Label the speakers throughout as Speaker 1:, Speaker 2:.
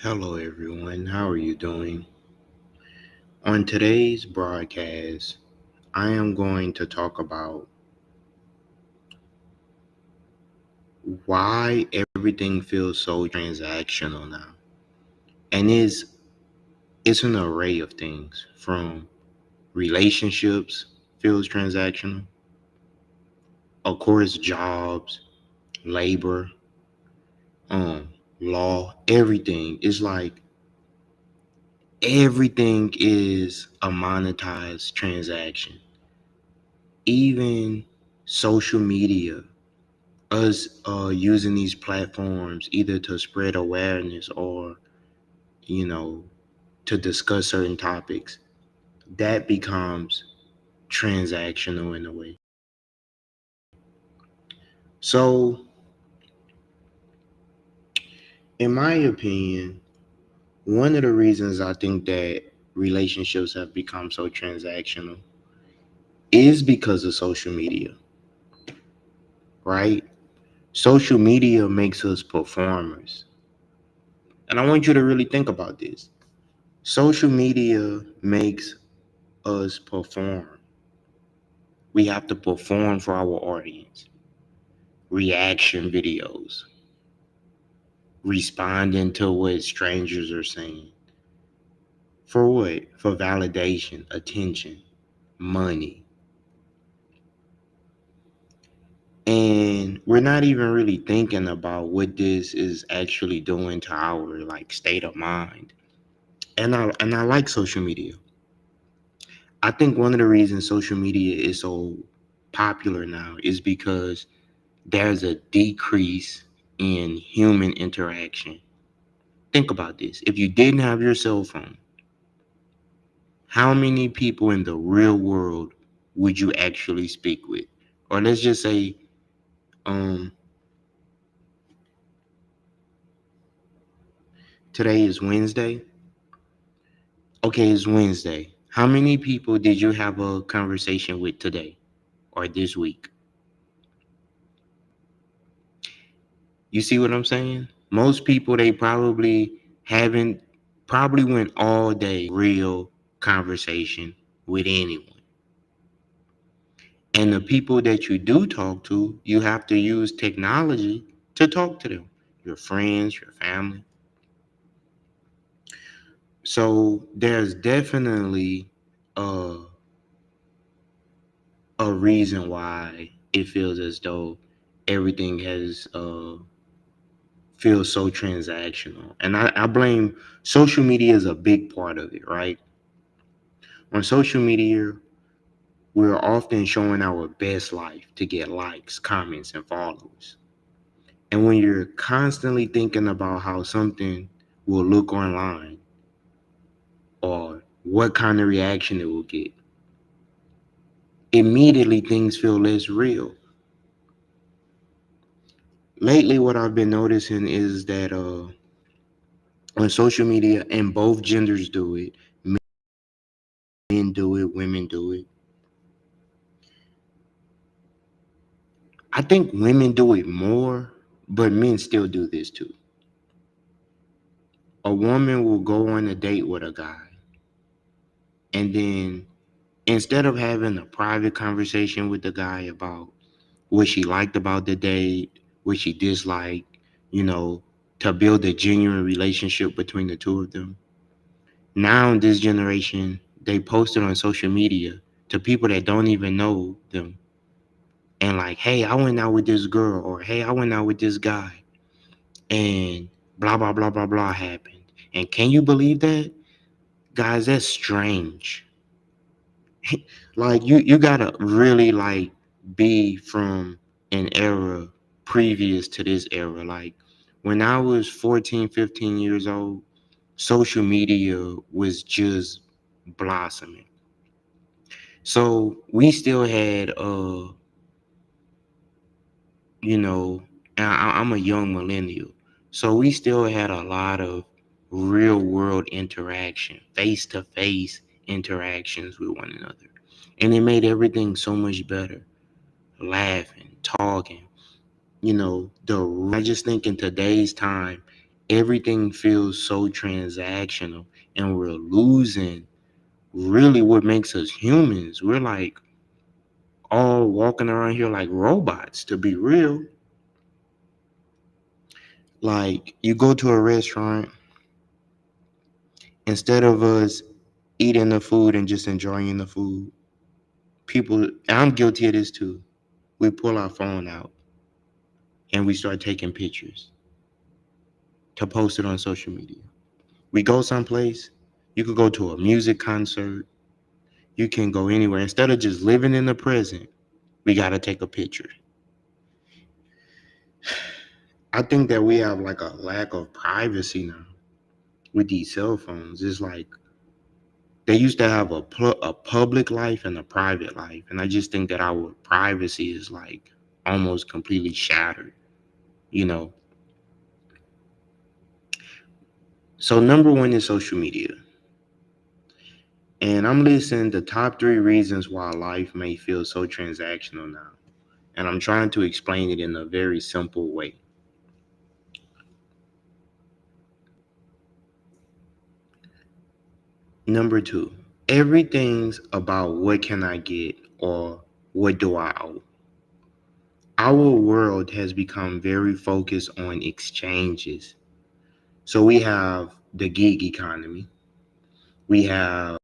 Speaker 1: Hello, everyone. How are you doing? On today's broadcast, I am going to talk about why everything feels so transactional now. And it's an array of things from relationships feels transactional, of course, jobs, labor, um, law, everything. It's like everything is a monetized transaction. Even social media, us using these platforms either to spread awareness or you know to discuss certain topics, that becomes transactional in a way. So in my opinion, one of the reasons I think that relationships have become so transactional is because of social media, right? Social media makes us performers, and I want you to really think about this. Social media makes us perform. We have to perform for our audience. Reaction videos, responding to what strangers are saying. For what? For validation, attention, money. And we're not even really thinking about what this is actually doing to our like state of mind. And I like social media. I think one of the reasons social media is so popular now is because there's a decrease in human interaction. Think about this. If you didn't have your cell phone, how many people in the real world would you actually speak with? Or let's just say, um, today is Wednesday. Okay, it's Wednesday. How many people did you have a conversation with today or this week? You see what I'm saying? Most people, they haven't, probably went all day real conversation with anyone. And the people that you do talk to, you have to use technology to talk to them, your friends, your family. So there's definitely a, a reason why it feels as though everything has feels so transactional. And I blame social media is a big part of it, right? On social media, we're often showing our best life to get likes, comments, and followers. And when you're constantly thinking about how something will look online or what kind of reaction it will get, immediately things feel less real. Lately, what I've been noticing is that on social media, and both genders do it, men do it, women do it. I think women do it more, but men still do this too. A woman will go on a date with a guy, and then instead of having a private conversation with the guy about what she liked about the date, what she disliked, you know, to build a genuine relationship between the two of them. Now, in this generation, they post it on social media to people that don't even know them. And like, hey, I went out with this girl, or hey, I went out with this guy, and blah, blah, blah, blah, blah happened. And can you believe that? Guys, that's strange. Like you gotta really like be from an era previous to this era. Like when I was 14, 15 years old, social media was just blossoming. So we still had you know, I'm a young millennial. So we still had a lot of real world interaction, face to face interactions with one another. And it made everything so much better. Laughing, talking, I just think in today's time, everything feels so transactional, and we're losing really what makes us humans. We're like all walking around here like robots, to be real. Like, you go to a restaurant, instead of us eating the food and just enjoying the food, people, and I'm guilty of this too, we pull our phone out and we start taking pictures to post it on social media. We go someplace, you could go to a music concert, you can go anywhere. Instead of just living in the present, we got to take a picture. I think that we have like a lack of privacy now with these cell phones. It's like they used to have a public life and a private life. And I just think that our privacy is like almost completely shattered, you know? So, number one is social media. And I'm listing the top three reasons why life may feel so transactional now. And I'm trying to explain it in a very simple way. Number two, everything's about what can I get or what do I owe. Our world has become very focused on exchanges. So we have the gig economy, we have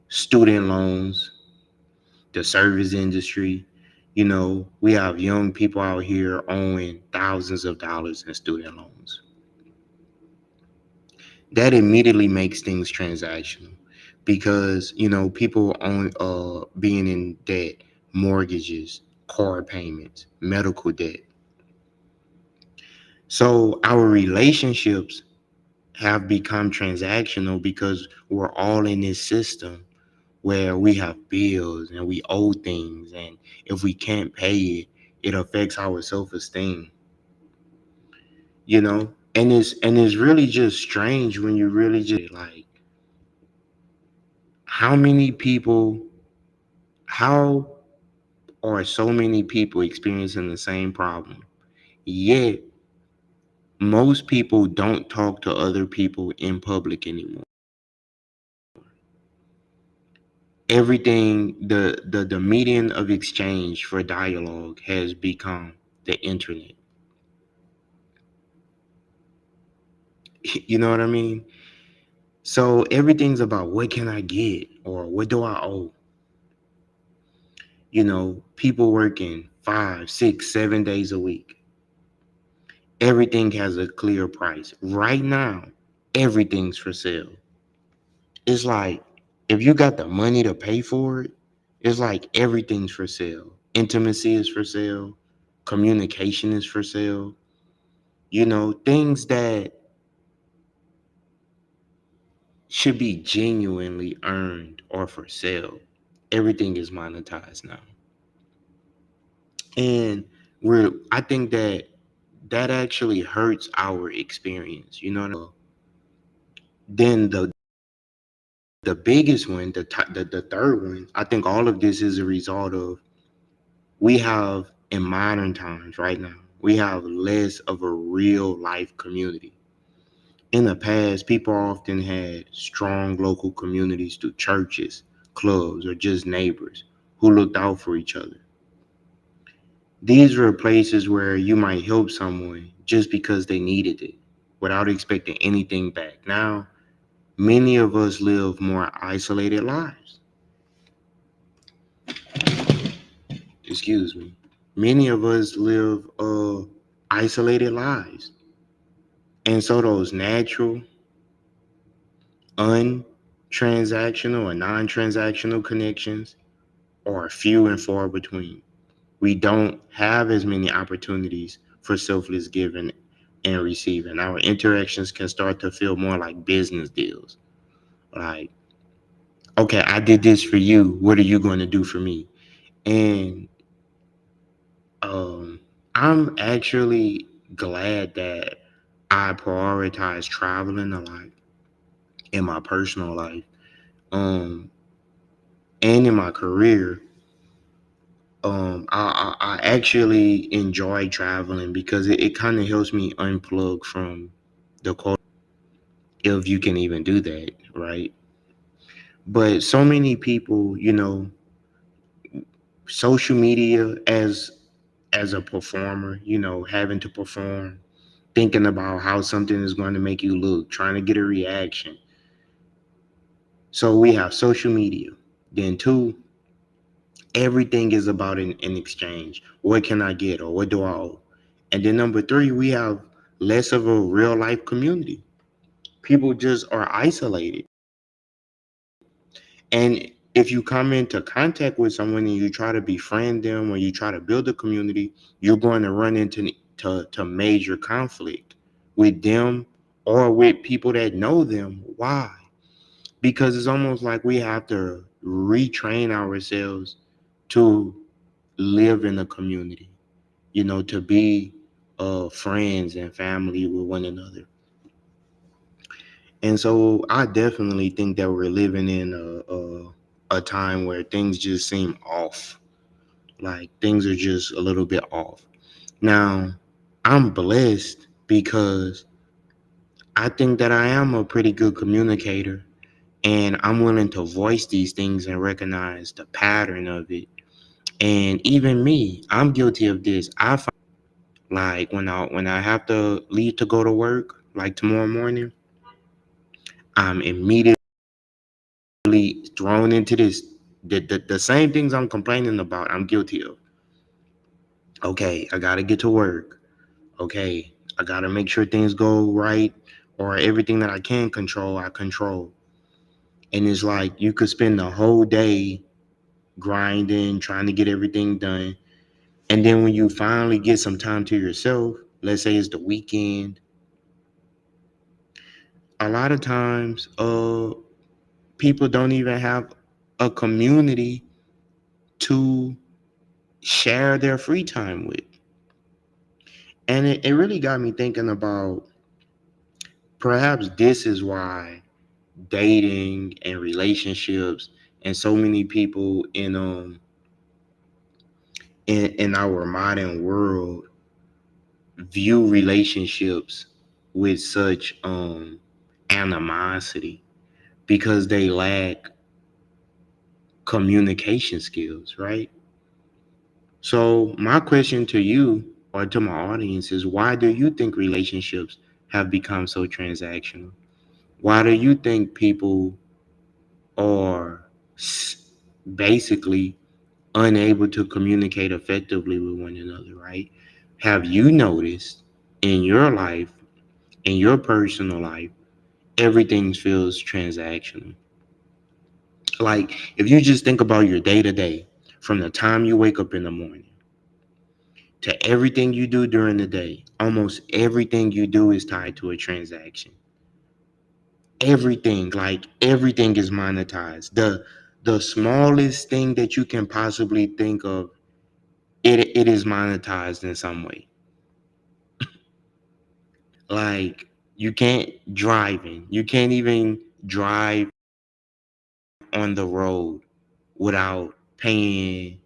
Speaker 1: student loans, the service industry. We have young people out here owing thousands of dollars in student loans. That immediately makes things transactional because people own being in debt, mortgages, car payments, medical debt. So our relationships have become transactional because we're all in this system where we have bills and we owe things, and if we can't pay it, it affects our self-esteem. And it's really just strange when you really just like how many people how are so many people experiencing the same problem, yet most people don't talk to other people in public anymore. Everything, the medium of exchange for dialogue has become the internet. You know what I mean? So everything's about what can I get or what do I owe. People working 5, 6, 7 days a week. Everything has a clear price. Right now, everything's for sale. It's like if you got the money to pay for it, it's like everything's for sale. Intimacy is for sale. Communication is for sale. Things that should be genuinely earned or for sale. Everything is monetized now. And I think that actually hurts our experience. Then the biggest one, the third one, I think all of this is a result of we have in modern times right now, we have less of a real life community. In the past, people often had strong local communities through churches, clubs, or just neighbors who looked out for each other. These were places where you might help someone just because they needed it without expecting anything back. Now, many of us live more isolated lives. Excuse me. Many of us live isolated lives. And so those natural, untransactional, or non transactional connections are few and far between. We don't have as many opportunities for selfless giving and receiving. Our interactions can start to feel more like business deals. Like, okay, I did this for you. What are you going to do for me? And um, I'm actually glad that I prioritize traveling a lot in my personal life, um, and in my career, I actually enjoy traveling because it kind of helps me unplug from the culture, if you can even do that, right? But so many people, social media as a performer, having to perform, thinking about how something is going to make you look, trying to get a reaction. So we have social media. Then two, everything is about an exchange. What can I get or what do I owe? And then number three, we have less of a real life community. People just are isolated. And if you come into contact with someone and you try to befriend them or you try to build a community, you're going to run into to major conflict with them or with people that know them. Why? Because it's almost like we have to retrain ourselves to live in a community, to be friends and family with one another. And so I definitely think that we're living in a time where things just seem off. Like things are just a little bit off. Now, I'm blessed because I think that I am a pretty good communicator and I'm willing to voice these things and recognize the pattern of it. And even me, I'm guilty of this. I find like when I have to leave to go to work, like tomorrow morning, I'm immediately thrown into this. The same things I'm complaining about, I'm guilty of. Okay, I gotta get to work. Okay, I gotta make sure things go right, or everything that I can control, I control. And it's like you could spend the whole day grinding, trying to get everything done. And then when you finally get some time to yourself, let's say it's the weekend, a lot of times people don't even have a community to share their free time with. And it really got me thinking about perhaps this is why dating and relationships and so many people in our modern world view relationships with such animosity because they lack communication skills, right? So my question to you or to my audience is why do you think relationships have become so transactional? Why do you think people are basically unable to communicate effectively with one another, right? Have you noticed in your life, in your personal life, everything feels transactional? Like if you just think about your day to day, from the time you wake up in the morning to everything you do during the day, almost everything you do is tied to a transaction. Everything, like everything is monetized. The smallest thing that you can possibly think of, it is monetized in some way. Like you can't driving. You can't even drive on the road without paying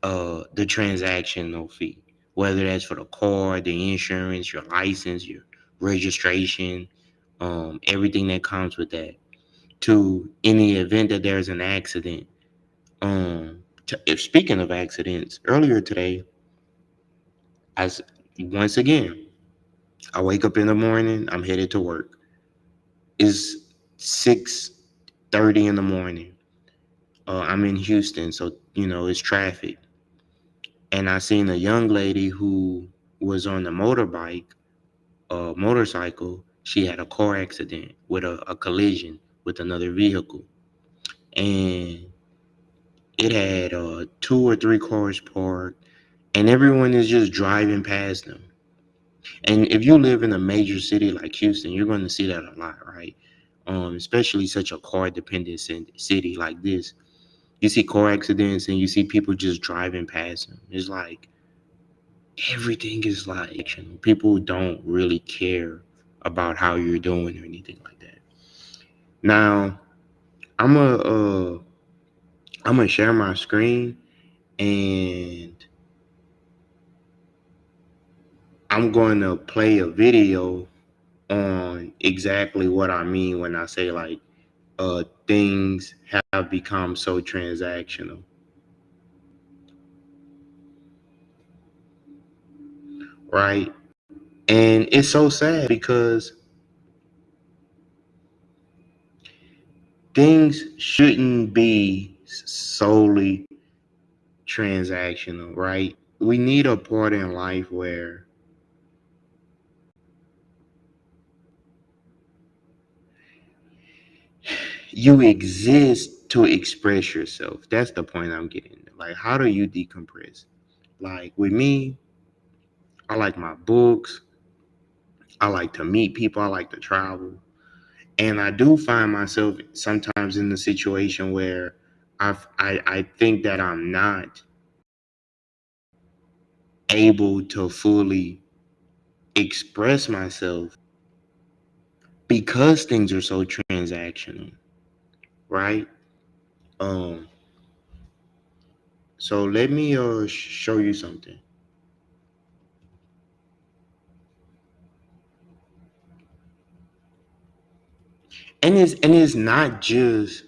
Speaker 1: the transactional fee. Whether that's for the car, the insurance, your license, your registration, everything that comes with that. To in the event that there's an accident. If speaking of accidents, earlier today, as once again, I wake up in the morning, I'm headed to work. It's 6:30 in the morning. I'm in Houston, so it's traffic. And I seen a young lady who was on a motorcycle. She had a car accident with a collision with another vehicle, and it had two or three cars parked, and everyone is just driving past them. And if you live in a major city like Houston, you're going to see that a lot, right? Especially such a car dependent city like this. You see car accidents and you see people just driving past them. It's like everything is like people don't really care about how you're doing or anything like that. Now, I'm gonna share my screen And I'm going to play a video on exactly what I mean when I say like things have become so transactional, right? And it's so sad because things shouldn't be solely transactional, right? We need a part in life where you exist to express yourself. That's the point I'm getting at. Like, how do you decompress? Like, with me, I like my books. I like to meet people. I like to travel. And I do find myself sometimes in the situation where I think that I'm not able to fully express myself because things are so transactional, right? Um, so let me show you something. And it's not just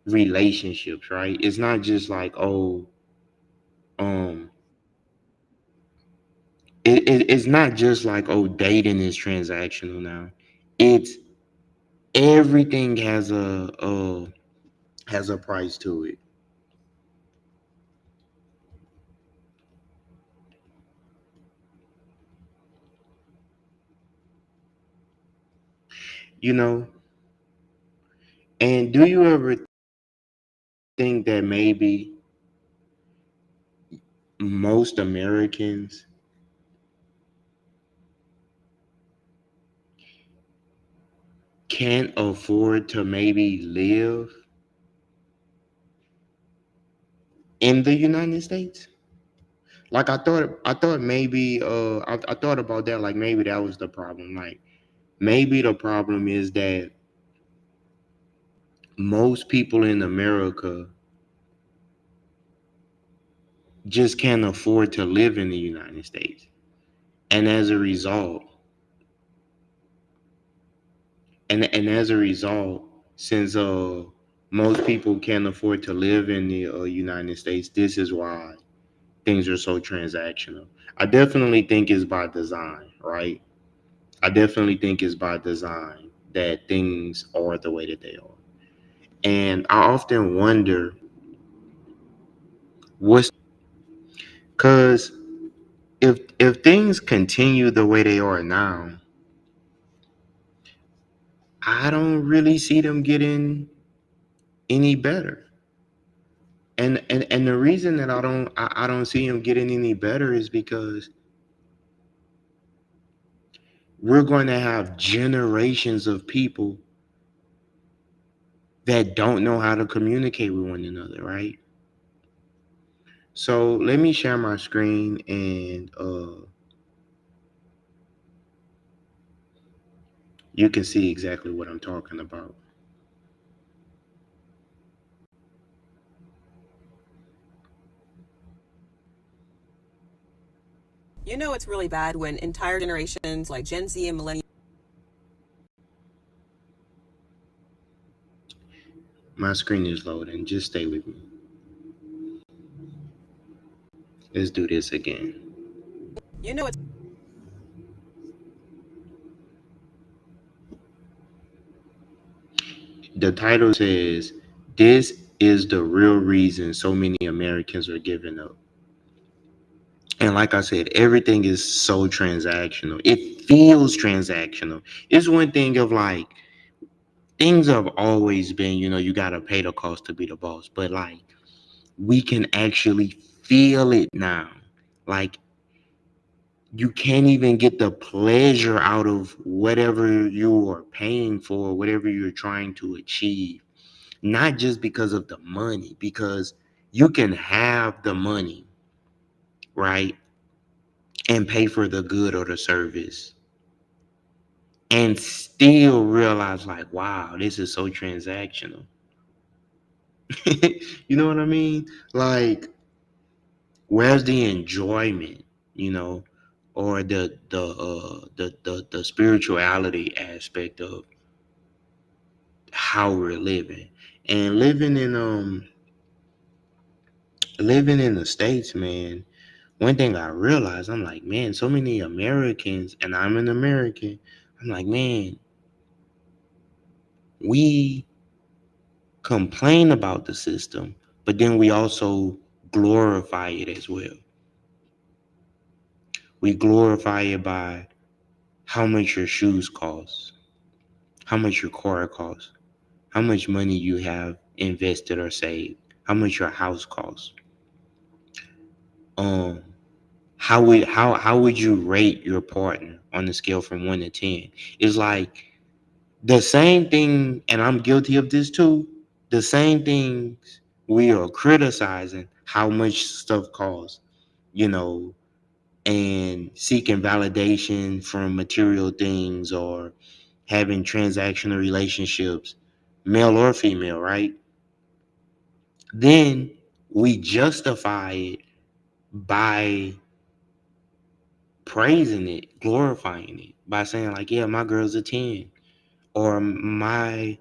Speaker 1: relationships, right? It's not just like, oh, um it's not just like, oh, dating is transactional now. It's everything has a price to it, you know. And do you ever think that maybe most Americans can't afford to maybe live in the United States? Like, I thought maybe I thought about that, like maybe that was the problem. Like, maybe the problem is that most people in America just can't afford to live in the United States. And as a result, and as a result, since most people can't afford to live in the United States, this is why things are so transactional. I definitely think it's by design, right? I definitely think it's by design that things are the way that they are. And I often wonder what's because if things continue the way they are now, I don't really see them getting any better. And the reason that I don't see them getting any better is because we're going to have generations of people that don't know how to communicate with one another, right? So let me share my screen and you can see exactly what I'm talking about.
Speaker 2: You know it's really bad when entire generations like Gen Z and millennials.
Speaker 1: My screen is loading. Just stay with me. Let's do this again.
Speaker 2: You know it's
Speaker 1: The title says, "This is the real reason so many Americans are giving up." And like I said, everything is so transactional. It feels transactional. It's one thing of like, things have always been, you got to pay the cost to be the boss. But like, we can actually feel it now. Like, you can't even get the pleasure out of whatever you are paying for, whatever you're trying to achieve. Not just because of the money, because you can have the money, right? And pay for the good or the service and still realize, like, wow, this is so transactional. You know what I mean? Like, where's the enjoyment, you know, or the spirituality aspect of how we're living and living in the States, man. One thing I realized, I'm like, man, so many Americans, and I'm an American. I'm like, man, we complain about the system, but then we also glorify it as well. We glorify it by how much your shoes cost, how much your car costs, how much money you have invested or saved, how much your house costs. Um, how would you rate your partner on the scale from 1 to 10? It's like the same thing, and I'm guilty of this too. The same things we are criticizing how much stuff costs, you know, and seeking validation from material things or having transactional relationships, male or female, right? Then we justify it by praising it, glorifying it, by saying like, yeah, my girl's a 10, or my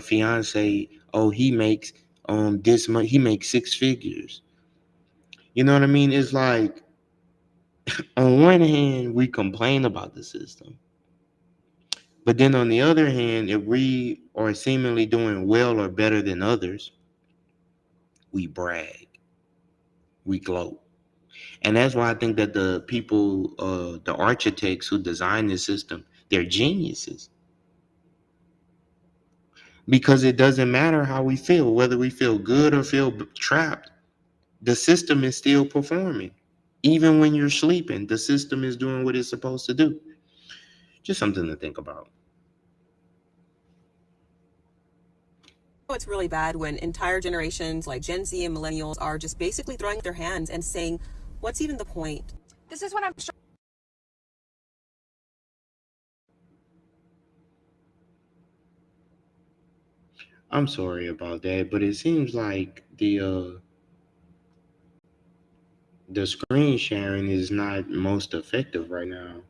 Speaker 1: fiance, oh, he makes this much, he makes six figures. You know what I mean? It's like, on one hand, we complain about the system, but then on the other hand, if we are seemingly doing well or better than others, we brag, we gloat. And that's why I think that the people, the architects who designed this system, they're geniuses, because it doesn't matter how we feel, whether we feel good or feel trapped, the system is still performing. Even when you're sleeping, the system is doing what it's supposed to do. Just something to think about.
Speaker 2: It's really bad when entire generations like Gen Z and millennials are just basically throwing up their hands and saying, what's even the point?
Speaker 3: This is what I'm
Speaker 1: I'm sorry about that, but it seems like the screen sharing is not most effective right now.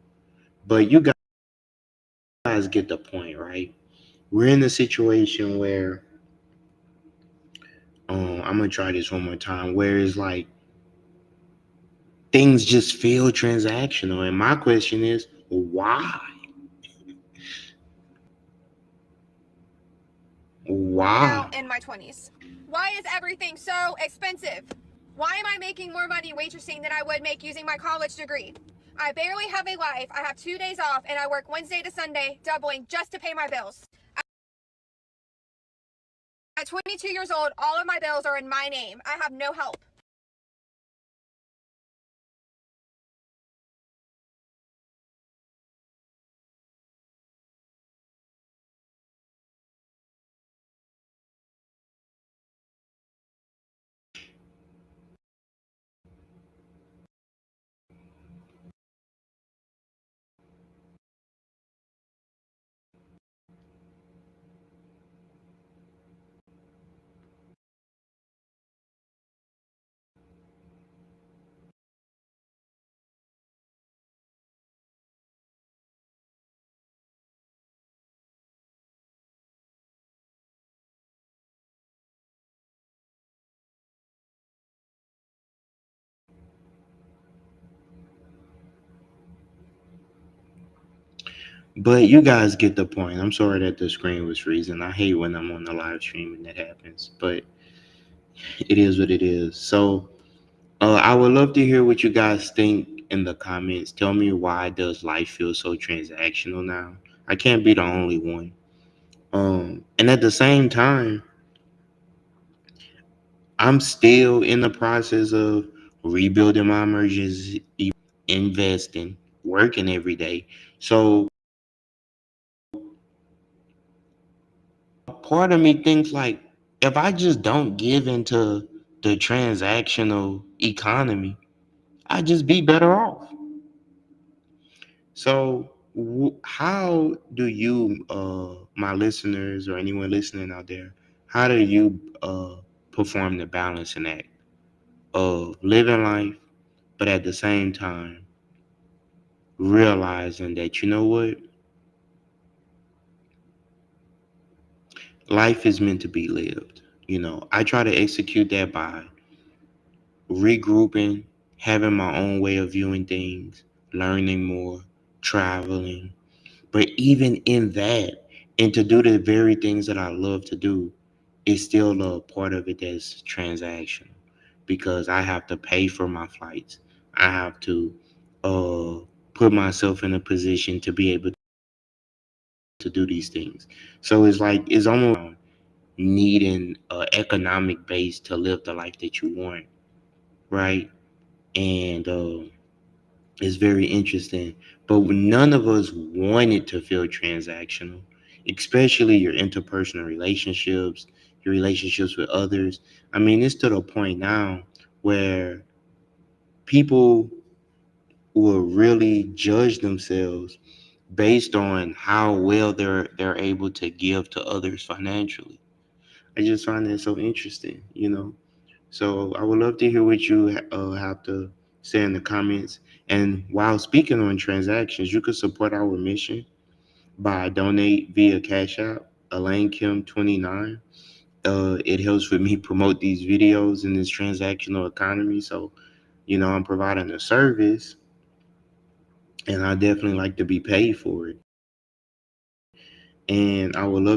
Speaker 1: But you guys get the point, right? We're in a situation where I'm gonna try this one more time, where it's like things just feel transactional. And my question is, why?
Speaker 3: now
Speaker 1: Why?
Speaker 3: in my 20s. Why is everything so expensive? Why am I making more money waitressing than I would make using my college degree? I barely have a life. I have 2 days off and I work Wednesday to Sunday, doubling just to pay my bills. At 22 years old, all of my bills are in my name. I have no help.
Speaker 1: But you guys get the point. I'm sorry that the screen was freezing. I hate when I'm on the live stream and that happens, but it is what it is. So I would love to hear what you guys think in the comments. Tell me, why does life feel so transactional now? I can't be the only one. And at the same time, I'm still in the process of rebuilding my emergency, investing, working every day. So part of me thinks like, if I just don't give into the transactional economy, I'd just be better off. So how do you, my listeners or anyone listening out there, How do you perform the balancing act of living life, but at the same time realizing that, you know what, life is meant to be lived. I try to execute that by regrouping, having my own way of viewing things, learning more, traveling. But even in that, and to do the very things that I love to do, it's still a part of it that's transactional because I have to pay for my flights. I have to uh, put myself in a position to be able to do these things. So it's like it's almost needing an economic base to live the life that you want, right? And it's very interesting. But none of us wanted to feel transactional, especially your interpersonal relationships, your relationships with others. I mean, it's to the point now where people will really judge themselves based on how well they're able to give to others financially. I just find that so interesting. So I would love to hear what you have to say in the comments. And while speaking on transactions, you could support our mission by donate via Cash App, Elaine Kim 29. It helps with me promote these videos in this transactional economy. So, I'm providing a service and I definitely like to be paid for it. And I would love